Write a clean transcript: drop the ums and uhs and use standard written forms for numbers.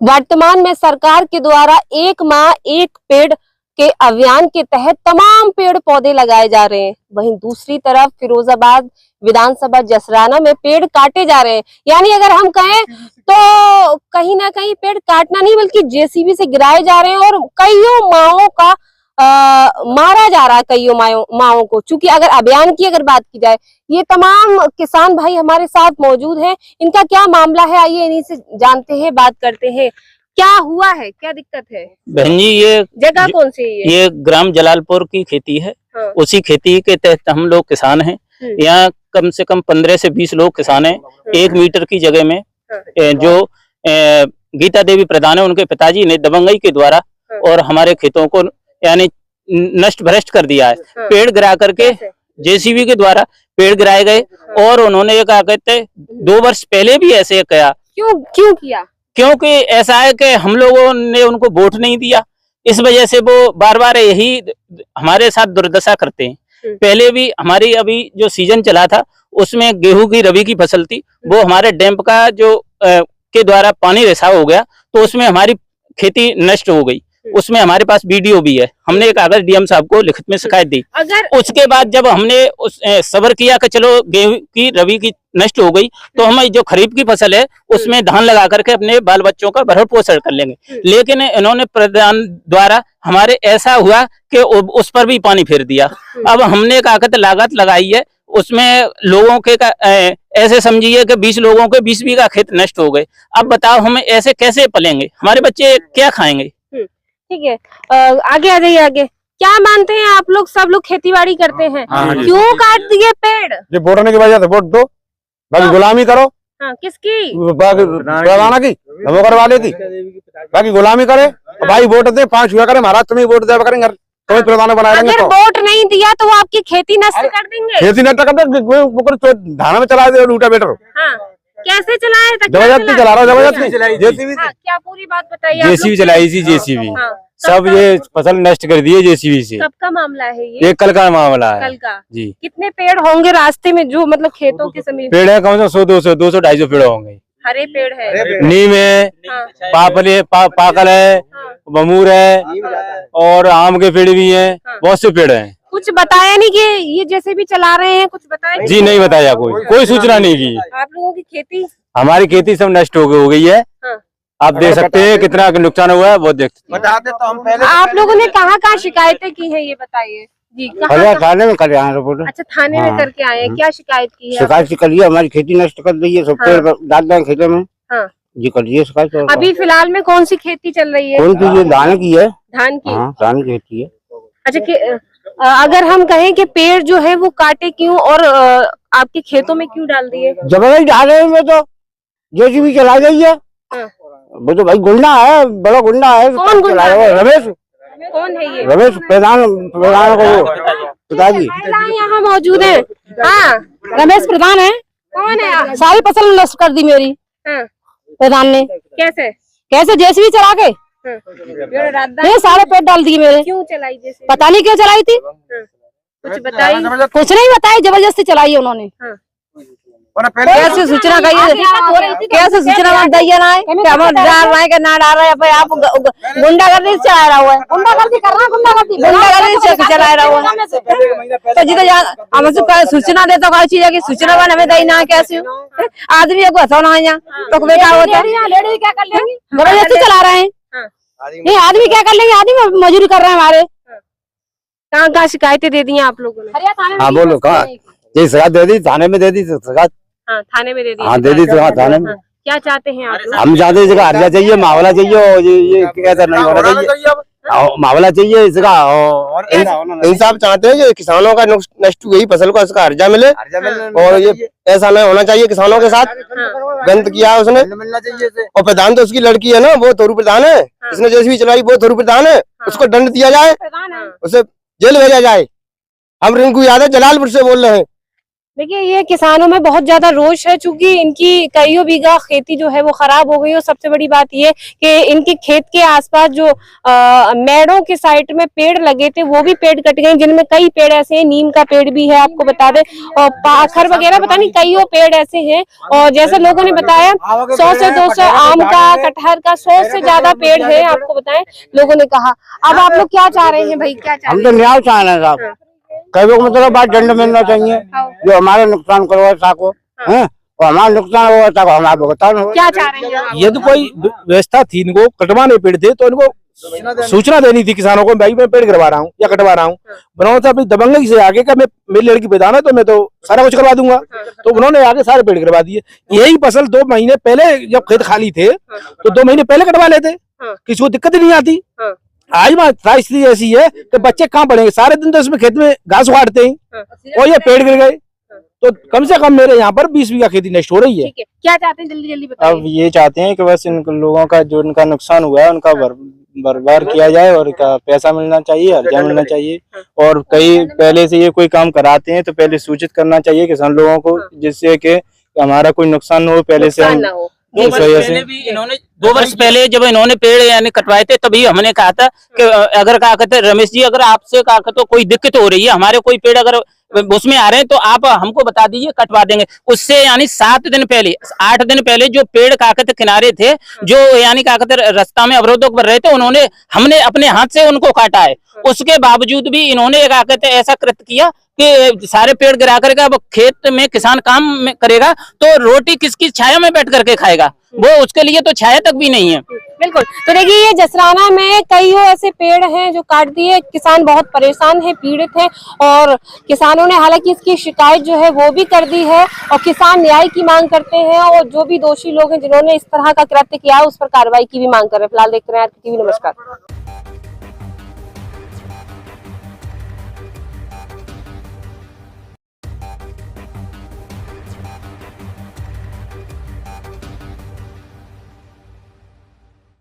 वर्तमान में सरकार के द्वारा एक माह एक पेड़ के अभियान के तहत तमाम पेड़ पौधे लगाए जा रहे हैं। वहीं दूसरी तरफ फिरोजाबाद विधानसभा जसराना में पेड़ काटे जा रहे हैं। यानी अगर हम कहें तो कहीं ना कहीं पेड़ काटना नहीं बल्कि जेसीबी से गिराए जा रहे हैं और कईयों माओं का मारा जा रहा है, कईयों माओं को। चूंकि अगर अभियान की अगर बात की जाए, ये तमाम किसान भाई हमारे साथ मौजूद हैं। इनका क्या मामला है, आइए इन्हीं से जानते हैं, बात करते हैं। क्या हुआ है, क्या दिक्कत है? बहन जी, ये जगह कौन सी है? ये ग्राम जलालपुर की खेती है। हाँ। उसी खेती के तहत हम लोग किसान हैं। यहाँ कम से कम 15 से 20 लोग किसान हैं। 1 मीटर की जगह में जो गीता देवी प्रधान है, उनके पिताजी ने दबंगई के द्वारा और हमारे खेतों को यानी नष्ट भ्रष्ट कर दिया है। पेड़ गिरा करके जेसीबी के द्वारा पेड़ गिराए गए और उन्होंने ये क्या कहते 2 वर्ष पहले भी ऐसे किया। क्यों किया? क्योंकि ऐसा है कि हम लोगों ने उनको वोट नहीं दिया, इस वजह से वो बार बार यही हमारे साथ दुर्दशा करते हैं। पहले भी हमारी अभी जो सीजन चला था उसमें गेहूं की रबी की फसल थी, वो हमारे डैम्प का जो के द्वारा पानी रिसाव हो गया तो उसमें हमारी खेती नष्ट हो गई। उसमें हमारे पास वीडियो भी है। हमने एक कागज डीएम साहब को लिखित में शिकायत दी। उसके बाद जब हमने सब्र किया कि चलो गेहूं की रबी की नष्ट हो गई तो हम जो खरीफ की फसल है उसमें धान लगा करके अपने बाल बच्चों का भरण पोषण कर लेंगे। लेकिन इन्होंने प्रधान द्वारा हमारे ऐसा हुआ कि उस पर भी पानी फेर दिया। अब हमने कागज लागत लगाई है, उसमें लोगों के ऐसे समझिए कि 20 लोगों के 20 बीघा खेत नष्ट हो गए। अब बताओ हम ऐसे कैसे पलेंगे, हमारे बच्चे क्या खाएंगे? ठीक है, आगे आ जाइए। आगे क्या मानते हैं आप लोग? सब लोग खेती-बाड़ी करते हैं, क्यों काट दिए पेड़? ये वोट होने की वजह से वोट दो, बाकी गुलामी करो। हाँ, किसकी? प्रधाना की, नमोकर वाले की, बाकी गुलामी करे। भाई वोट दे, 5 हुआ करे, महाराज तुम्हें वोट दिया करेंगे, तुम्हें प्रधान बनाएंगे। अगर वोट नहीं दिया तो वो आपकी खेती नष्ट कर देंगे। खेती नष्ट कर दे, धाना में चला दे रूटा बेटर। हाँ, कैसे चलाए? जबरदस्ती चला रहा, जबरदस्ती जेसीबी। क्या पूरी बात बताइए। जेसीबी चलाई थी, जेसीबी सब ये फसल नष्ट कर दी है जेसीबी से। कब का मामला है ये? कल का मामला है। कल का जी। कितने पेड़ होंगे रास्ते में, जो मतलब खेतों के समीप? पेड़ है कम से 100, 200, 250 पेड़ होंगे। हरे पेड़ है, नीम है, पाकल है, बमूर है और आम के पेड़ भी हैं। बहुत से पेड़ हैं। कुछ बताया नहीं कि ये जैसे भी चला रहे हैं, कुछ बताया? जी नहीं बताया, कोई सूचना नहीं की। आप लोगों की खेती? हमारी खेती सब नष्ट हो गई है। आप देख सकते हैं कितना नुकसान हुआ है, बहुत देख बता दे तो हम पहले। आप लोगों ने कहाँ शिकायतें की है, ये बताइए जी। थाने में कर आए रिपोर्ट। अच्छा, थाने में करके आए हैं। क्या शिकायत की है? शिकायत कर लिया, हमारी खेती नष्ट कर दी है, सब पेड़ डाल दें खेतों में। हाँ जी, कर दिए शिकायत। अभी फिलहाल में कौन सी खेती चल रही है? कौन सी? ये धान की है। धान की? धान की खेती है। अच्छा, अगर हम कहें कि पेड़ जो है वो काटे क्यों और आपके खेतों में क्यों डाल दिए? जबरदस्ती डाल रहे हैं, तो जेसीबी चला गई है। वो तो भाई गुंडा है, बड़ा गुंडा है। कौन गुंडा है? रमेश। कौन है ये? रमेश प्रधान को पिताजी यहाँ मौजूद है। हाँ, रमेश प्रधान है। कौन है? सारी फसल नष्ट कर दी मेरी। प्रधान ने। कैसे जेसीबी चला के ये सारे पेड़ डाल दिए मेरे। क्यों चलाई जेसीबी? पता नहीं क्यों चलाई थी। कुछ बताई? कुछ नहीं बताई, जबरदस्ती चलाई है उन्होंने। कैसे सूचना कैसे सूचना दी ना है कि हम डाल रहे हैं कि ना डाल रहे हैं? आप गुंडागर्दी से चला रहा हुआ है। गुंडागर्दी कर रहा है, गुंडागर्दी से चला रहा हुआ है। तो जी हम सूचना देता कोई चीज है कि सूचना बन हमें दी ना। कैसे आदमी को हंसाना है यहाँ तो बेटा होता है, क्या कर लेंगे? जबरदस्ती चला रहे हैं। नहीं, आदमी क्या कर लेंगे? आदमी मजदूरी कर रहे हैं हमारे। कहाँ शिकायतें दे दी आप लोगों ने? हाँ बोलो, कहाँ ये शिकायत दे दी? थाने में दे दी शिकायत। हाँ, थाने में दे दी। हाँ दे दी, तो हाँ थाने में। क्या चाहते हैं आप? हम चाहते हैं इसका अर्जा चाहिए, मावला चाहिए, और ये कैसा नहीं होना चाहिए, मावला चाहिए इसका। और इंसाफ चाहते हैं कि किसानों का नष्ट हुई फसल को इसका अर्जा मिले, और ये ऐसा नहीं होना चाहिए किसानों के साथ। गलत किया है उसने, और प्रधान तो उसकी लड़की है ना, वो थोरू प्रधान है। इसने जेसीबी चलाई, वो थोरू प्रधान है। उसको दंड दिया जाए, उसे जेल भेजा जाए। हम रिंकू यादव जलालपुर से बोल रहे हैं। देखिए ये किसानों में बहुत ज्यादा रोष है, चूंकि इनकी कईयों बीघा खेती जो है वो खराब हो गई। और सबसे बड़ी बात ये कि इनके खेत के आसपास जो मेड़ों के साइड में पेड़ लगे थे वो भी पेड़ कट गए, जिनमें कई पेड़ ऐसे हैं, नीम का पेड़ भी है आपको बता दें, और पाखर वगैरह पता नहीं कईयों पेड़ ऐसे हैं। और जैसे लोगों ने बताया 100 से 200 आम का, कटहर का 100 से ज्यादा पेड़ है आपको बताएं, लोगों ने कहा। अब आप लोग क्या चाह रहे हैं भाई, क्या चाह रहे हैं? हम तो न्याय चाह रहे हैं साहब, कई लोग मतलब बात दंड मिलना चाहिए जो हमारे नुकसान करो साको है, और हमारा नुकसान हुआ था हमारा भुगतान हो। क्या चाह रहे हैं? यदि कोई व्यवस्था थी, इनको कटवाने पेड़ थे तो इनको सूचना देनी थी किसानों को, भाई मैं पेड़ करवा रहा हूँ या कटवा रहा हूँ। उन्होंने अपनी दबंगई से आगे का, मैं मेरी लड़की पैदा है तो मैं तो सारा कुछ करवा दूंगा, तो उन्होंने आगे सारे पेड़ करवा दिए। यही फसल 2 महीने पहले जब खेत खाली थे तो 2 महीने पहले कटवा लेते, किसी को दिक्कत ही नहीं आती। आज स्थिति ऐसी है कि बच्चे कहाँ पढ़ेंगे, सारे दिन तो इसमें खेत में घास उगाड़ते हैं और ये पेड़ गिर गए, तो कम से कम मेरे यहाँ पर 20 बीघा खेती नष्ट हो रही है। क्या चाहते हैं जल्दी जल्दी बताइए। अब ये चाहते हैं कि बस इन लोगों का जो उनका नुकसान हुआ है उनका बर्बाद किया जाए और का पैसा मिलना चाहिए, हर्जा मिलना चाहिए। और कई पहले से ये कोई काम कराते हैं तो पहले सूचित करना चाहिए किसान लोगों को, जिससे कि हमारा कोई नुकसान हो पहले से हम। 2 वर्ष पहले भी इन्होंने 2 वर्ष पहले जब इन्होंने पेड़ यानी कटवाए थे तभी हमने कहा था कि अगर कहा कहते रमेश जी, अगर आपसे कहा तो कोई दिक्कत हो रही है, हमारे कोई पेड़ अगर उसमें आ रहे हैं तो आप हमको बता दीजिए, कटवा देंगे। उससे यानी 7 दिन पहले 8 दिन पहले जो पेड़ काकत किनारे थे, जो यानी काकत रास्ता में अवरोधक बन रहे थे, उन्होंने हमने अपने हाथ से उनको काटा है। उसके बावजूद भी इन्होंने काकत ऐसा कृत्य किया कि सारे पेड़ गिरा करके अब खेत में किसान काम में करेगा तो रोटी किसकी छाया में बैठ करके खाएगा, वो उसके लिए तो छाया तक भी नहीं है। बिल्कुल। तो देखिए ये जसराना में कई ऐसे पेड़ हैं जो काट दिए, किसान बहुत परेशान है, पीड़ित है, और किसानों ने हालांकि इसकी शिकायत जो है वो भी कर दी है और किसान न्याय की मांग करते हैं, और जो भी दोषी लोग हैं जिन्होंने इस तरह का कृत्य किया उस पर कार्रवाई की भी मांग कर रहे हैं। फिलहाल देखते रहे आरके टीवी। नमस्कार।